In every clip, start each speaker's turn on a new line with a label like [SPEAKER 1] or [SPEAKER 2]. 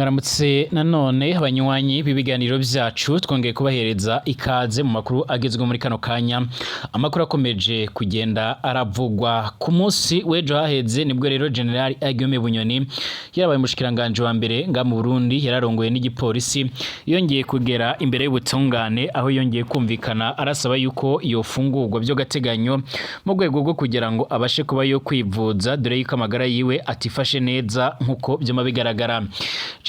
[SPEAKER 1] mwaramutse nanone abanywanyi b'ibiganiro byacu twongeye kubahereza ikaze mu makuru agezwe muri kano kanya. Amakuru akomeje kugenda aravugwa ku munsi w'ejo haheze nibwo rero General Guillaume Bunyoni yarabaye umushikiranganje wa mbere nga mu Burundi, yararongoye n'igipolisi, yongeye kugera imbere y'ubutungane aho yongeye kumvikana arasaba yuko yofungurwa byo gateganyo mu rwego rwo kugira ngo abashe kuba yo kwivuza dore yuko amagara yiwe atifashe neza nkuko byoma bigaragara.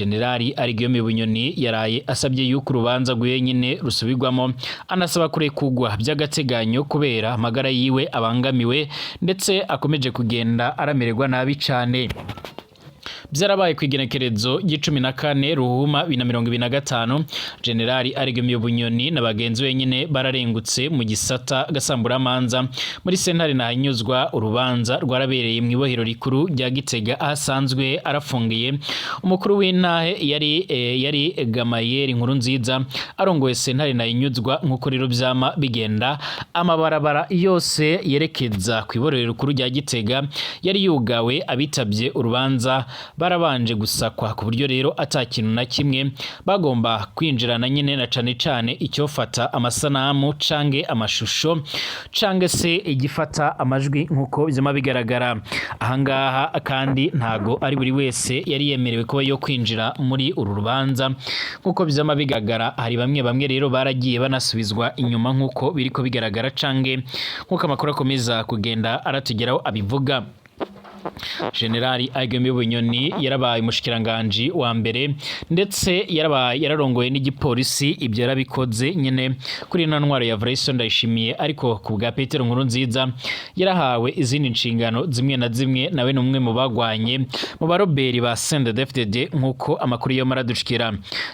[SPEAKER 1] Generali Guillaume Bunyoni yaraye asabye yuko urubanza rwiwe nyine rusubirwamo, anasaba kurekugwa by'agateganyo kubera amagara yiwe abangamiwe ndetse akomeje kugenda aramererwa nabi cyane. Byarabaye kwigenekerezo g'14 Ruhuma 2025 Generali Guillaume Bunyoni na bagenzi we nyine bararengutse mu gisata gasambura manza muri sentare nahanyuzwa. Urubanza rwarabereye mu ibohero rikuru rya Gitega ahasanzwe arafungiye umukuru w'intahe yari Gamayeri Nkuru Nziza arongoye sentare nahanyuzwa. Nkuko rero byama bigenda, amabarabara yose yerekeza ku ibohero rikuru rya Gitega yari yugawe, abitabye urubanza barabanje gusakwa ku buryo rero atakintu na kimwe bagomba kwinjirana nyine na cane icyofata amasanamu cange amashusho cange se igifata amajwi nkuko byama bigaragara. Ahangaha kandi ntago ari buri wese yari yemerewe kuba yo kwinjira muri uru rubanza nkuko byama bigaragara. Hari bamwe rero baragiye banasubizwa inyuma nkuko biriko bigaragara cange nkuko amakuru akomeza kugenda aratugeraho abivuga. Generali Guillaume Bunyoni yarabaye umushikiranganje wa mbere ndetse yararongoye n'igipolisi. Ibyo yarabikoze nyene kuri ntwaro ya Vreso Ndayishimiye, ariko ku bwa Petero Nkuru Nziza yarahawe izindi nshingano zimwe na zimwe, nawe numwe mu bagwanye mu baroberi ba CNDD-FDD nkuko amakuru yo maradushikira.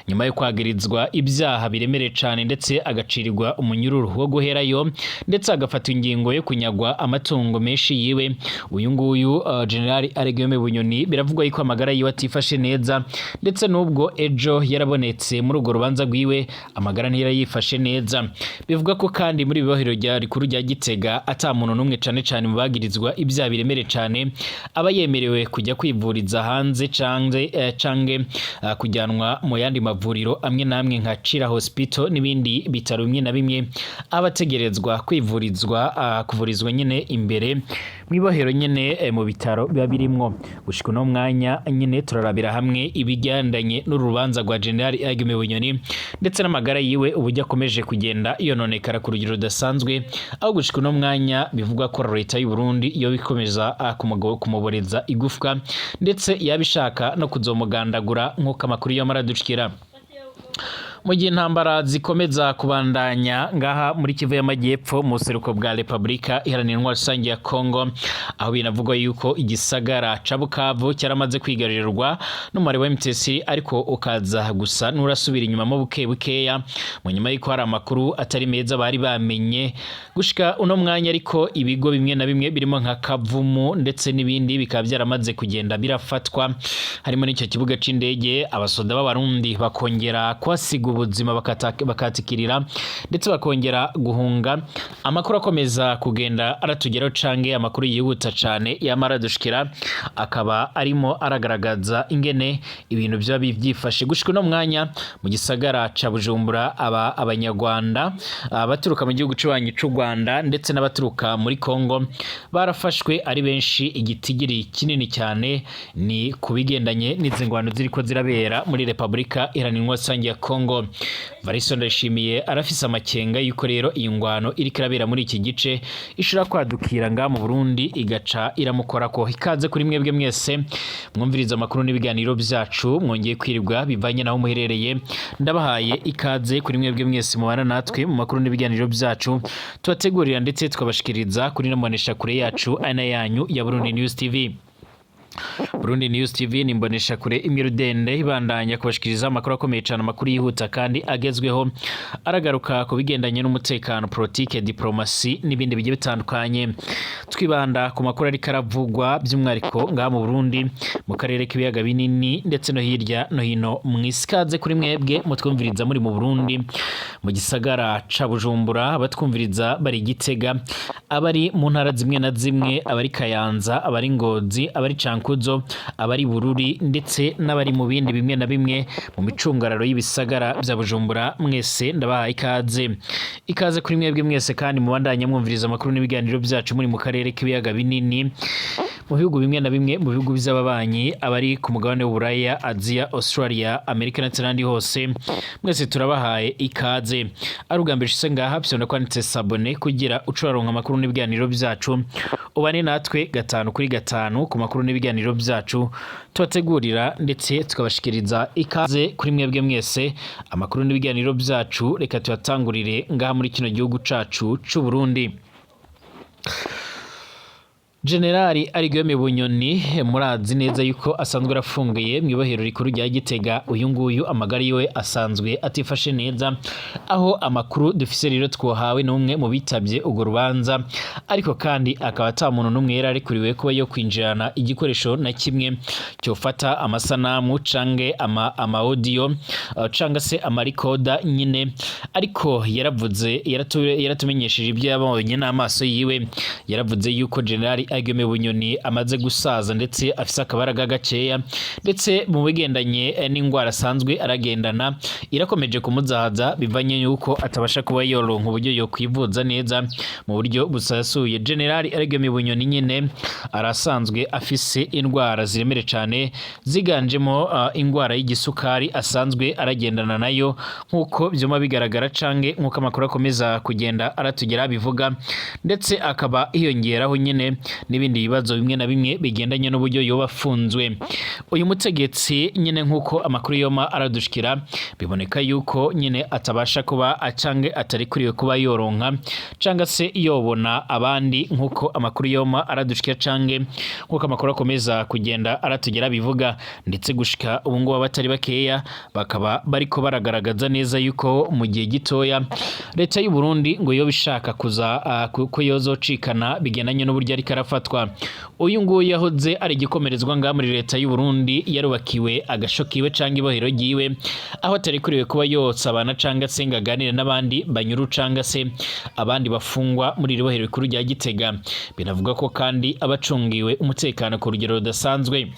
[SPEAKER 1] Nyuma yo kwagirizwa ibyaha biremere cyane ndetse agacirirwa umunyururu wo guherayo ndetse agafata ingingo yo kunyagwa amatungo menshi yiwe, uyu nguyu Generali Guillaume Bunyoni biravugwa yuko amagara yiwe atifashe neza ndetse nubwo ejo yarabonetse muri urwo rubanza rwiwe amagara ntiyifashe neza. Bivuga ko kandi muri bibohero rya rikuru rya Gitega ata muntu numwe cane mu bagirizwa ibyaha biremere cyane aba yemerewe kujya kwivuriza hanze cange kujyanwa mu yandi mavuriro amwe namwe nka Chira Hospital n'ibindi bitaro bimwe na bimwe abategerezwa kuvurizwa nyine imbere mu ibohero nyine mu bitaro biba birimwo. Gushika no mwanya nyine turarabira hamwe ibigendanye n'urubanza rwa General Guillaume Bunyoni ndetse n'amagara yiwe ubujya akomeje kugenda yononekara ku rugero rudasanzwe, aho gushika no mwanya bivugwa ko leta y'u Burundi yo bikomeza kumuboreza igufwa ndetse yabishaka no kuzomugandagura nkuko amakuru yo maradushikira. Mu gihe intambara zikomeza kubandanya ngaha muri Kivu y'Amajyepfo mu seruko bwa Republika Iharanira Intwaro Rusange ya Kongo, aho binavugwa yuko igisagara ca Bukavu cyaramaze kwigarurirwa n'umubare wa MTC, ariko ukaza gusa nurasubira inyuma mu bukeya mu nyuma y'iko hari amakuru atari meza bari bamenye gushika uno mwanya. Ariko ibigo bimwe na bimwe birimo nka Kavumu ndetse n'ibindi bikaba byaramaze kugenda birafatwa, harimo n'icyo kibuga c'indege. Abasoda b'Abarundi bakongera kwasiga ubuzima bakatikirira ndetse bakongera guhunga. Amakuru akomeza kugenda aratugeraho cange amakuru yihuta cane yamara dushikira akaba arimo aragaragaza ingene ibintu bya byifashe gushika no mwanya mu gisagara ca Bujumbura. Abanyarwanda baturuka mu gihugu cy'ubanyi cy'u Rwanda ndetse n'abaturuka muri Kongo barafashwe ari benshi, igitigiri kinini cyane ni kubigendanye n'izingwano ziriko zirabera muri Republika Iharanira Intwaro Rusange ya Kongo. Vreso Ndayishimiye arafise amakenga yuko rero iyi ngwano iri kirabera muri iki gice ishobora kwadukira nga mu Burundi igaca iramukora ko. Ikaze kuri mwebwe mwese mwumviriza amakuru n'ibiganiro byacu, mwongeye kwiribwa bivanye naho muherereye. Ndabahaye ikaze kuri mwebwe mwese mubana natwe mu makuru n'ibiganiro byacu tubategurira ndetse tukabashikiriza kuri namonesha kure yacu ana yanyu ya Burundi News TV. Burundi News TV ni mbonesha kure imirudende ibandanya kubashikiriza amakuru akomeye cyane, amakuru yihuta kandi agezweho aragaruka ku bigendanye n'umutekano, politike, diplomasi n'ibindi bigiye bitandukanye. Twibanda ku makuru ari karavugwa by'umwariko ngaha mu Burundi mu karere k'ibiyaga binini ndetse no hirya no hino mwikaze kuri mwebwe mutwumviriza muri mu Burundi mu gisagara ca Bujumbura, abatwumviriza bari Gitega, abari mu ntara zimwe na zimwe, abari Kayanza, abari Ngozi, abari Cankuzo Nyarukuzo abari Bururi ndetse n'abari mu bindi bimwe na bimwe mu micungararo y'ibisagara bya Bujumbura mwese ndabahaye ikaze kuri mwebwe mwese kandi mubandanya mwumviriza amakuru n'ibiganiro byacu muri mu karere k'ibiyaga binini mu bihugu bimwe na bimwe mu bihugu by'ababanyi abari ku mugabane w'Uburaya, Aziya, Australia, Amerika ndetse n'andi hose mwese turabahaye ikaze. Ari ugambije se ngaha byonda kwanditse sabone kugira ucuraronka amakuru n'ibiganiro byacu ubane natwe 5 kuri 5 ku makuru n'ibiganiro byacu tubategurira ndetse tukabashikiriza ikaze kuri mwebwe mwese amakuru n'ibiganiro byacu. Reka tuyatangurire ngaha muri kino gihugu cacu c'u Burundi. Generali Arigome Bunyoni murazi neza yuko asanzwe arafungiye mu ibohero rikuru rya Gitega. Uyu nguyu amagara yiwe asanzwe atifashe neza, aho amakuru dufise rero twohawe n'umwe mu bitabye ugo rubanza, ariko kandi akaba ata muntu n'umwe yararekuriwe kuba yo kwinjirana igikoresho na kimwe cyofata amasanamu cange ama audio canga se amarikoda nyine, ariko yaravuze yaratumenyesheje ibyo yabonye n'amaso yiwe. Yaravuze yuko Generali Arigome Bunyoni amaze gusaza ndetse afise akabaraga gakeya, ndetse mu bigendanye n'ingwara asanzwe aragendana irakomeje kumuzahaza bivanye yuko atabasha kuba yoronka uburyo yo kwivuza neza mu buryo busasuye. Generali Arigome Bunyoni nyine arasanzwe afise indwara ziremere cyane ziganjemo ingwara y'igisukari asanzwe aragendana nayo nkuko byoma bigaragara cange nkuko amakuru akomeza kugenda aratugera bivuga, ndetse akaba hiyongeraho nyine n'ibindi bibazo bimwe na bimwe bigendanye n'uburyo yoba afunzwe. Uyu mutegetsi nyine nkuko amakuru yoma aradushikira biboneka yuko nyine atabasha kuba acange atari kuriwe kuba yoronka canga se yobona abandi nkuko amakuru yoma aradushikira cange nkuko amakuru akomeza kugenda aratugera bivuga, ndetse gushika ubu ngo batari bakeya bakaba bariko baragaragaza neza yuko mu gihe gitoya leta y'u Burundi ngo yo bishaka kuza ko yozocikana bigendanye n'uburyo ari karafatwa. Uyu nguyu yahoze ari igikomerezwa nga muri leta y'u Burundi yarubakiwe agashokiwe canga ibohero giwe, aho atari kuriwe kuba yotsabana canga se ngaganira n'abandi banyuru canga se abandi bafungwa muri ibohero rikuru rya Gitega. Binavuga ko kandi abacungiwe umutekano ku rugero rudasanzwe.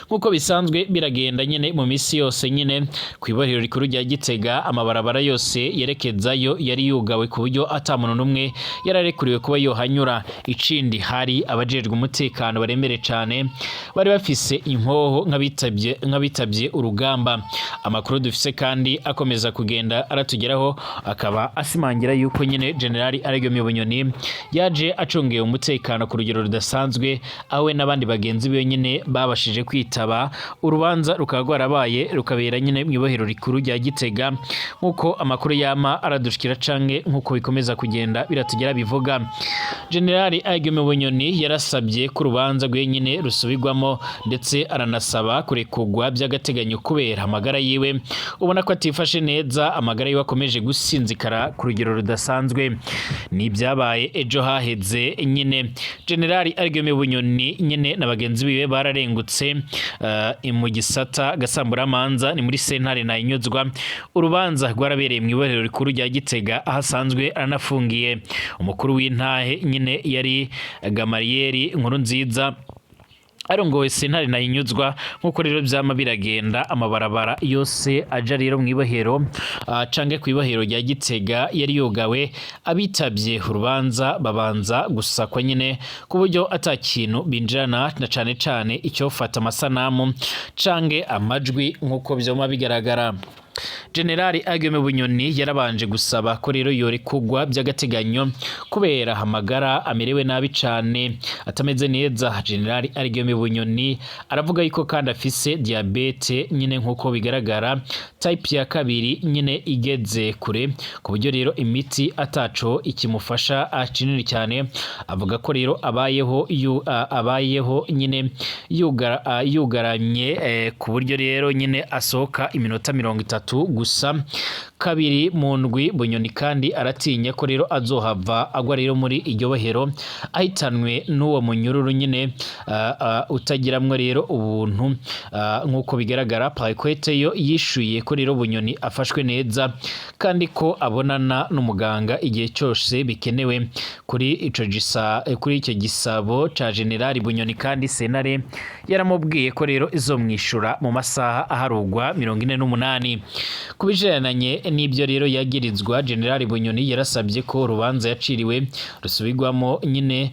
[SPEAKER 1] Nkuko bisanzwe biragenda nyine mu misi yose nyine ku ibohero rikuru rya Gitega amabarabara yose yerekezayo yari yugawe ku buryo atamuntu numwe yararekuriwe kuba yohanyura. Icindi hari abajejwe umutekano baremere cyane bari bafise inkoho nk'abitabye urugamba. Amakuru dufise kandi akomeza kugenda aratugeraho akaba asimangira yuko nyine Generali Arigome Bunyoni yaje acungiye umutekano ku rugero rudasanzwe, awe n'abandi bagenzi be nyine babashije kwitaba urubanza rukaba rwarabaye rukabera nyine mu ibohero rikuru rya Gitega nkuko amakuru yama aradushikira cange nkuko bikomeza kugenda biratugera bivuga. Generali Arigome Bunyoni yarasabye ku rubanza rwe nyine rusubirwamo, ndetse aranasaba kurekugwa by'agateganyo kubera amagara yiwe ubona ko atifashe neza, amagara yiwe akomeje gusinzikara ku rugero rudasanzwe. Ni byabaye ejo haheze nyine Generali Arigome Bunyoni nyine na bagenzi biwe bararengutse mu gisata gasamburamanza ni muri sentare Ntahinyuzwa. Urubanza rwarabereye mu ibohero rikuru rya Gitega ahasanzwe aranafungiye. Umukuru w'intahe nyine yari Gamariyeri Nkurunziza arongoye sentare Ntahinyuzwa. Nkuko rero byama biragenda amabarabara yose aja rero mu ibohero cange ku ibohero rya Gitega yari yogawe, abitabye urubanza babanza gusakwa nyine ku buryo atakintu binjirana na cane icyofata amasanamu cange amajwi nkuko byoma bigaragara. Generali Arigome Bunyoni yarabanje gusaba ko rero yorekugwa by'agateganyo kubera amagara amerewe nabi cane atameze neza. Generali Arigome Bunyoni aravuga yuko kandi afise diabete nyine nkuko bigaragara type ya 2 nyine igeze kure ku buryo rero imiti ataco ikimufasha acinini cyane. Avuga ko rero abayeho nyine yugaramye ku buryo rero nyine asohoka iminota 30 atatu gusa kabiri mu ndwi. Bunyoni kandi aratinya ko rero azohava agwa rero muri iryo bohero ahitanwe n'uwo munyururu nyine utagiramwe rero ubuntu nk'uko bigaragara. Pakwete yo yishuye ko rero Bunyoni afashwe neza kandi ko abonana n'umuganga igihe cyose bikenewe kuri icyo gisabo ca Generali Bunyoni. Kandi sentare yaramubwiye ko rero izomwishura mu masaha aharugwa 48. Kubijeranye n'ibyo rero yagirizwa, Generali Bunyoni yarasabye ko urubanza yaciriwe rusubirwamo nyine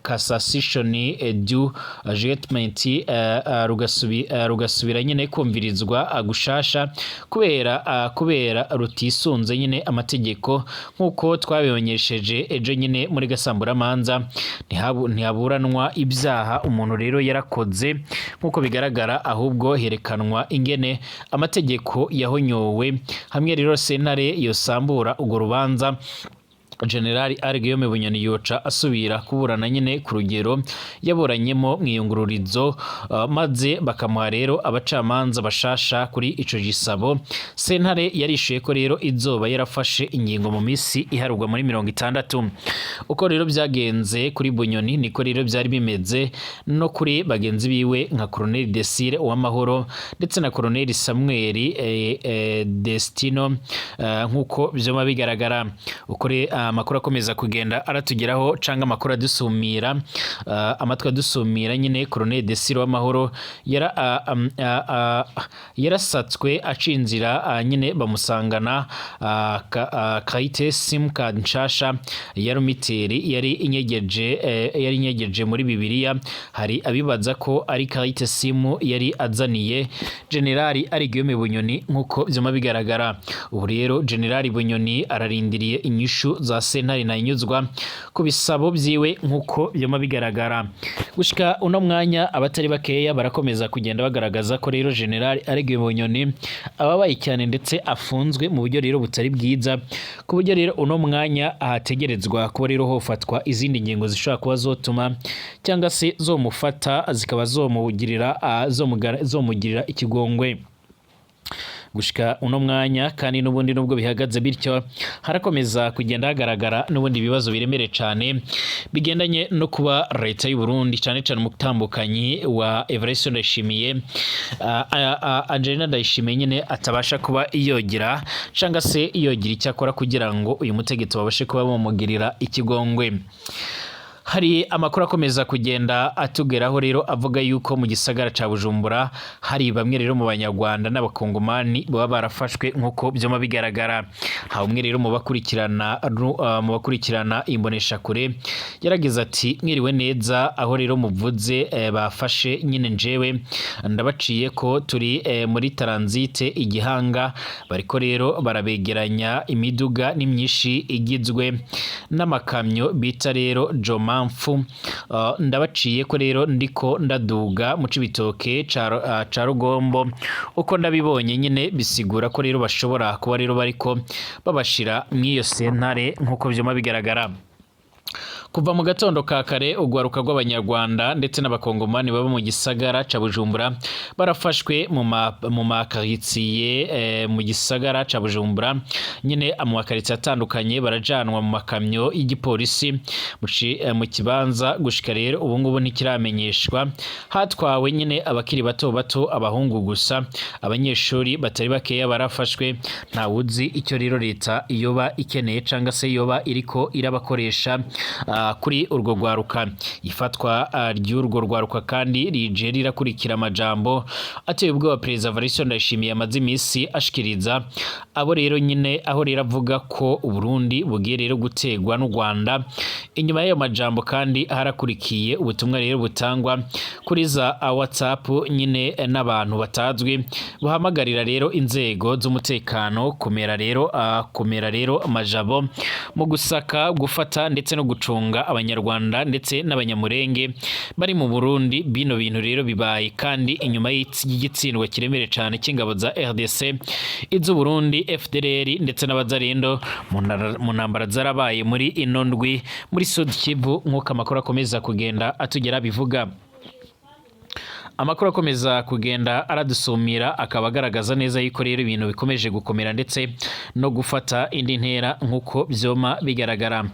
[SPEAKER 1] cassation du judgment rugasubira nyine kumvirizwa gushasha kubera rutisunze nyine amategeko nk'uko twabimenyesheje ejo nyine muri gasamburamanza. Ntihaburanwa ibyaha umuntu rero yarakoze nk'uko bigaragara, ahubwo herekanwa ingene amategeko yahonyowe. Hamwe rero sentare yosambura urwo rubanza, Generali Guillaume Bunyoni yoca asubira kuburana nyine ku rugero yaburanyemo mwiyungururizo, maze bakamuha rero abacamanza bashasha kuri ico gisabo. Sentare yarishuye ko rero izoba yarafashe ingingo mu misi iharugwa muri 60. Uko rero byagenze kuri Bunyoni niko rero byari bimeze no kuri bagenzi biwe nka Colonel Desire Uwamahoro ndetse na Colonel Samuel Destino nk'uko byoma bigaragara. Ukore amakuru akomeza kugenda aratugeraho canga amakuru adusumira amatwa adusumira nyine Colonel Desire Uwamahoro yarasatswe acinzira nyine bamusangana kaite sim card nshasha ya Rumiteri yari inyegeje muri Bibiliya. Hari abibaza ko ari kaite simu yari azaniye Generali Guillaume Bunyoni nk'uko byoma bigaragara. Ubu rero Generali Bunyoni ararindiriye inyishu za sentare nanyuzwa ku bisabo byiwe nk'uko byoma bigaragara. Gushika uno mwanya abatari bakeya barakomeza kugenda bagaragaza ko rero Generali Guillaume Bunyoni ababaye cyane ndetse afunzwe mu buryo rero butari bwiza, ku buryo rero uno mwanya ahategerezwa kuba rero hofatwa izindi ngingo zishobora kuba zotuma cyangwa se zomufata zikaba zomugirira ikigongwe. Gushika uno mwanya kandi n'ubundi nubwo bihagaze bityo harakomeza kugenda hagaragara n'ubundi bibazo biremere cyane bigendanye no kuba leta y'u Burundi cyane umutambukanyi wa Evariste Ndayishimiye Angelina Ndayishimiye nyine atabasha kuba iyogira cyangwa se iyogira icyakora kugira ngo uyu mutegetsi babashe kuba bamugirira ikigongwe. Hari amakuru akomeza kugenda atugeraho rero avuga yuko mu gisagara ca Bujumbura hari bamwe rero mu banyarwanda n'abakongomani baba barafashwe nk'uko byoma bigaragara. Ha umwe rero mu bakurikirana imbonesha kure yaragize ati mwiriwe neza, aho rero muvuze bafashe nyine njewe ndabaciye ko turi muri transite Igihanga, bariko rero barabegeranya imiduga n'imyishi igizwe n'amakamyo bita rero Joma Mfu. Ndabaciye ko rero ndiko ndaduga mu Cibitoke ca Rugombo. Uko ndabibonye nyine bisigura ko rero bashobora kuba rero bariko babashira mw'iyo sentare nk'uko byoma bigaragara. Kuva mu gatondo ka kare ugwaruka rw'abanyarwanda ndetse n'abakongomani baba mu gisagara ca Bujumbura barafashwe mu makaritsiye mu gisagara ca Bujumbura nyine mu makaritsiye atandukanye, barajanwa mu makamyo y'igipolisi mu kibanza. Gushika rero ubu ngubu ntikiramenyeshwa, hatwawe nyine abakiri bato abahungu gusa. Abanyeshuri batari bakeya barafashwe, nta wuzi icyo rero leta iyoba ikeneye cyangwa se iyoba iriko irabakoresha kuri urwo rwaruka. Ifatwa ry'urwo rwaruka kandi rije rirakurikira amajambo ateye ubwoba Perezida Evariste Ndayishimiye amaze iminsi ashikiriza abo rero nyine, aho rero avuga ko Uburundi bugiye rero gutegwa n'u Rwanda. Inyuma y'ayo majambo kandi harakurikiye ubutumwa rero butangwa kuri za WhatsApp nyine n'abantu batazwi buhamagarira rero inzego z'umutekano kumera rero amajabo mu gusaka, gufata ndetse no gucunga abanyarwanda ndetse n'abanyamurenge bari mu Burundi. Bino bintu rero bibaye kandi inyuma y'igitsindwa kiremere cyane cy'ingabo za RDC, iz'u Burundi, FDLR ndetse n'abazarendo mu ntambara zarabaye muri ino ndwi muri Sud Kivu nk'uko amakuru akomeza kugenda atugera bivuga. amakuru akomeza kugenda aradusumira akaba agaragaza neza yuko rero ibintu bikomeje gukomera ndetse no gufata indi ntera nk'uko vyoma bigaragara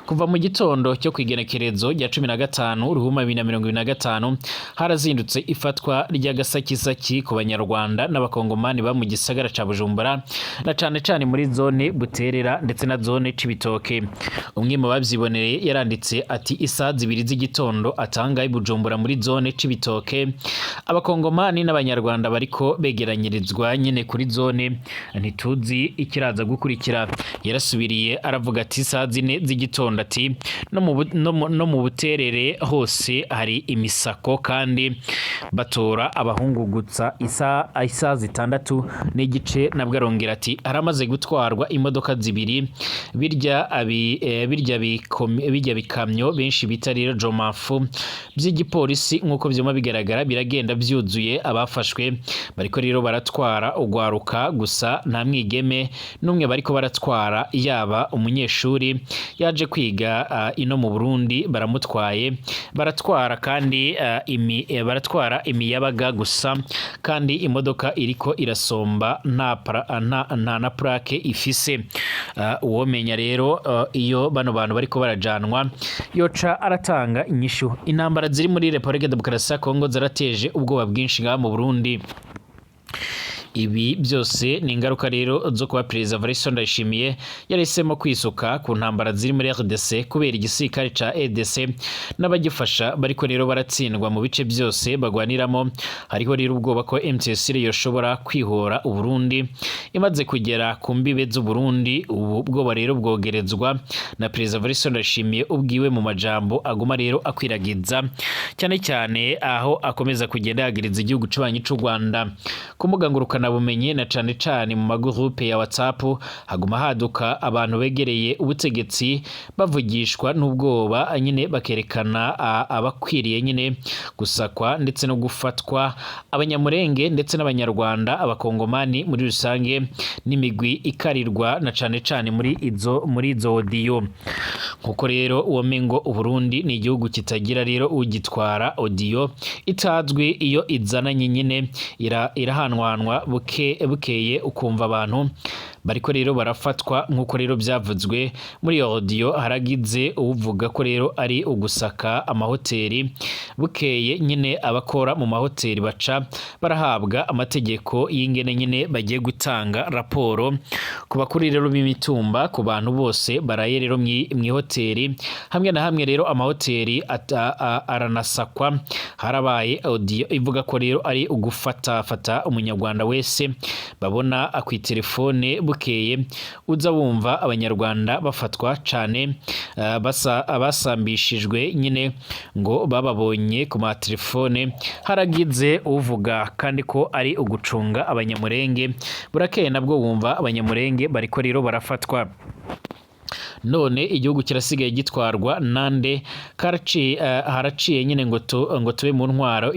[SPEAKER 1] kuva mu gitondo cyo kwigenekerezo rya 15 ruhuma 2025 harazindutse ifatwa ry'agasakisaki ku banyarwanda n'abakongomani ba mu gisagara ca Bujumbura na cane muri zone Buterera ndetse na zone Cibitoke. Umwe mu bavyiboneye yaranditse ati isaha 2 z'igitondo atanga i Bujumbura muri zone Cibitoke abakongomani n'abanyarwanda bariko begeranyirizwa nyene kuri zone ntituzi ikiraza gukurikira. Yarasubiriye aravuga ati isaha 4 z'igitondo ati no mu Buterere hose hari imisako kandi batora abahungu gutsa isaha 6 n'igice nabwo arongera ati aramaze gutwarwa imodoka 2 birya bikamyo benshi bita rero jomafu by'igipolisi nk'uko vyoma bigaragara biragenda vyuzuye abafashwe bariko rero baratwara ugwaruka gusa nta mwigeme n'umwe bariko baratwara yaba umunyeshuri yaje kwiga ino mu Burundi baramutwaye baratwara kandi baratwara imiyabaga gusa kandi imodoka iriko irasomba nta na plaque ifise. Uwomenya rero iyo bano bantu bariko barajanwa yoca aratanga inyishu. Intambara ziri muri Republika Demokarasi ya Kongo zarateje ubwoba bwinshi ngaha mu Burundi. Ibi byose ni ingaruka rero zo kuba Perezida Evariste Ndayishimiye yarisemo kwisuka ku ntambara ziri muri RDC kubera igisirikare ca EDC n'abagifasha bariko rero baratsindwa mu bice byose bagwaniramo. Hariho rero ubwoba ko MTSR yoshobora kwihora Uburundi imaze kugera ku mbibe z'u Burundi. Ubu bwoba rero bwogerezwa na Perezida Evariste Ndayishimiye ubwiwe mu majambo aguma rero akwiragiza cyane aho akomeza kugenda yagiriza igihugu c'ubanyi c'u Rwanda ku mbuga ngurukana bumenye na cane mu magroupe ya WhatsApp haguma haduka abantu begereye ubutegetsi bavugishwa n'ubwoba nyine bakerekana abakwiriye nyine gusakwa ndetse no gufatwa abanyamurenge ndetse n'abanyarwanda abakongomani muri rusange n'imigwi ikarirwa na cane muri izo audio. Nkuko rero uwomengo Uburundi ni igihugu kitagira rero ugitwara audio itazwi iyo izananye nyine irahanwanwa bukeye ukumva abantu bariko rero barafatwa nk'uko rero byavuzwe muri audio. Haragize uvuga ko rero ari ugusaka amahoteli bukeye nyine abakora mu mahoteli baca barahabwa amategeko y'ingene nyine bagiye gutanga raporo ku bakuri rero b'imitumba ku bantu bose baraye rero mu hoteli hamwe na hamwe rero amahoteli aranasakwa. Harabaye audio ivuga ko rero ari ugufata umunyarwanda wese babona akwitelefone bukeye uza wumva abanyarwanda bafatwa cane abasambishijwe nyine ngo bababonye ku matelefone. Haragize uvuga kandi ko ari ugucunga abanyamurenge burakeye nabwo wumva abanyamurenge bariko rero barafatwa. None igihugu kirasigaye gitwarwa nande haraciye nyine ngo tube mu ntwaro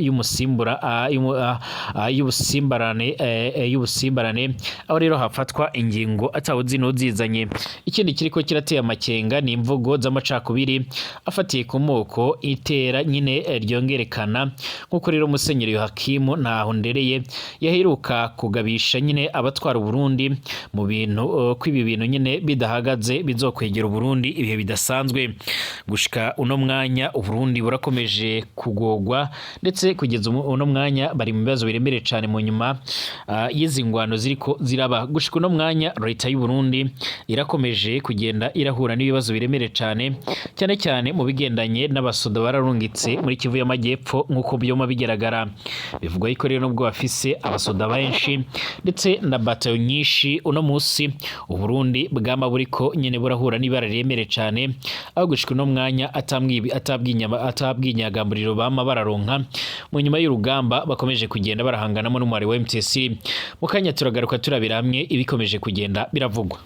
[SPEAKER 1] y'ubusimbarane aho rero hafatwa ingingo atawuzi n'uzizanye. Ikindi kiriko kirateye amakenga ni imvugo z'amacakubiri afatiye ku moko itera nyine ryongerekana nk'uko rero Musenyeri Yohakimu Ntahondereye yaheruka kugabisha nyine abatwara Burundi mu bintu kw'ibi bintu nyine bidahagaze bizokwegera Burundi ibihe bidasanzwe. Gushika uno mwanya Uburundi burakomeje kugogwa ndetse kugeza uno mwanya bari mu bibazo biremere cyane mu nyuma y'izi ngwano ziriko ziraba. Gushika uno mwanya leta y'u Burundi irakomeje kugenda irahura n'ibibazo biremere cyane mu bigendanye n'abasoda bararungitse muri Kivu y'Amajyepfo nk'uko byoma bigeragara. Bivugwa yuko rero nubwo bafise abasoda benshi ndetse na batayo nyinshi uno musi Uburundi bwama buriko nyene burahura n'ibara riremere cyane aho gushika uno mwanya atabwinyagamburiro bama bararonka mu nyuma y'urugamba bakomeje kugenda barahanganamo n'umwari wa MTSR. Mu kanya turagaruka turabira hamwe ibikomeje kugenda biravugwa.